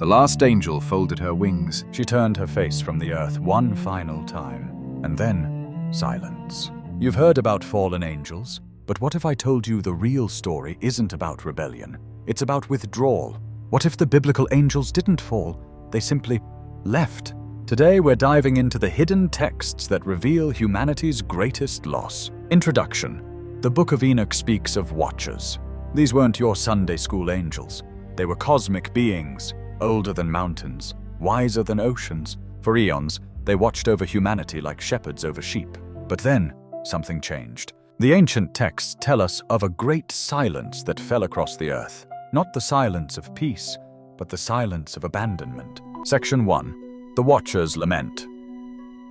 The last angel folded her wings. She turned her face from the earth one final time, and then silence. You've heard about fallen angels, but what if I told you the real story isn't about rebellion? It's about withdrawal. What if the biblical angels didn't fall? They simply left. Today we're diving into the hidden texts that reveal humanity's greatest loss. Introduction. The Book of Enoch speaks of watchers. These weren't your Sunday school angels. They were cosmic beings, older than mountains, wiser than oceans. For eons, they watched over humanity like shepherds over sheep. But then, something changed. The ancient texts tell us of a great silence that fell across the earth. Not the silence of peace, but the silence of abandonment. Section 1. The Watcher's Lament.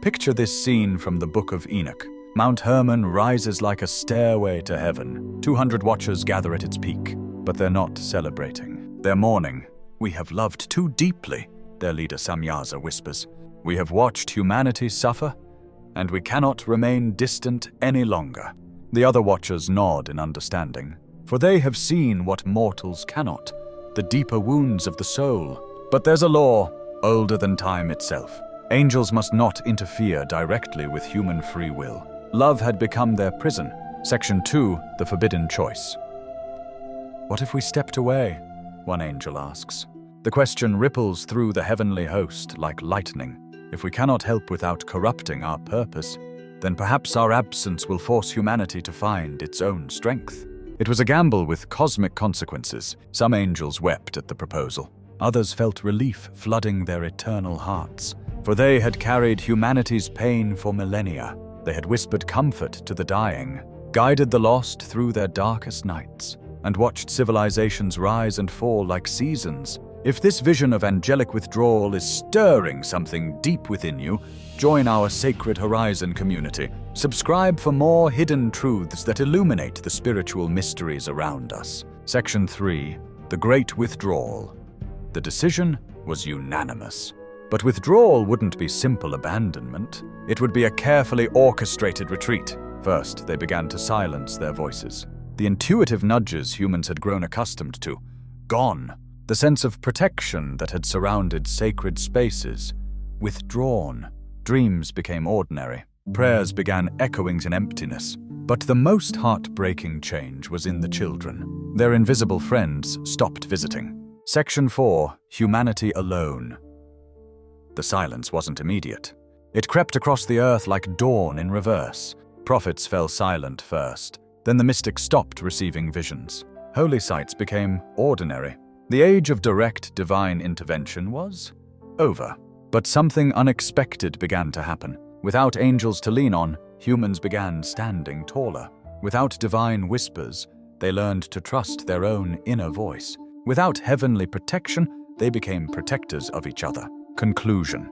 Picture this scene from the Book of Enoch. Mount Hermon rises like a stairway to heaven. 200 watchers gather at its peak, but they're not celebrating. They're mourning. "We have loved too deeply," their leader Samyaza whispers. "We have watched humanity suffer, and we cannot remain distant any longer." The other watchers nod in understanding, for they have seen what mortals cannot, the deeper wounds of the soul. But there's a law, older than time itself. Angels must not interfere directly with human free will. Love had become their prison. Section 2, the Forbidden Choice. "What if we stepped away?" one angel asks. The question ripples through the heavenly host like lightning. If we cannot help without corrupting our purpose, then perhaps our absence will force humanity to find its own strength. It was a gamble with cosmic consequences. Some angels wept at the proposal. Others felt relief flooding their eternal hearts, for they had carried humanity's pain for millennia. They had whispered comfort to the dying, guided the lost through their darkest nights, and watched civilizations rise and fall like seasons. If this vision of angelic withdrawal is stirring something deep within you, join our Sacred Horizon community. Subscribe for more hidden truths that illuminate the spiritual mysteries around us. Section 3. The Great Withdrawal. The decision was unanimous. But withdrawal wouldn't be simple abandonment. It would be a carefully orchestrated retreat. First, they began to silence their voices. The intuitive nudges humans had grown accustomed to. Gone. The sense of protection that had surrounded sacred spaces. Withdrawn. Dreams became ordinary. Prayers began echoing in emptiness. But the most heartbreaking change was in the children. Their invisible friends stopped visiting. Section 4. Humanity Alone. The silence wasn't immediate. It crept across the earth like dawn in reverse. Prophets fell silent first. Then the mystics stopped receiving visions. Holy sites became ordinary. The age of direct divine intervention was over. But something unexpected began to happen. Without angels to lean on, humans began standing taller. Without divine whispers, they learned to trust their own inner voice. Without heavenly protection, they became protectors of each other. Conclusion.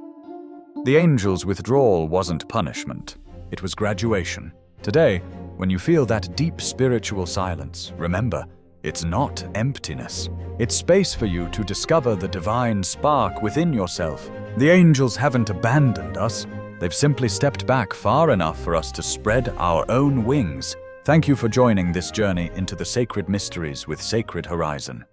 The angels' withdrawal wasn't punishment. It was graduation. Today, when you feel that deep spiritual silence, remember, it's not emptiness. It's space for you to discover the divine spark within yourself. The angels haven't abandoned us. They've simply stepped back far enough for us to spread our own wings. Thank you for joining this journey into the sacred mysteries with Sacred Horizon.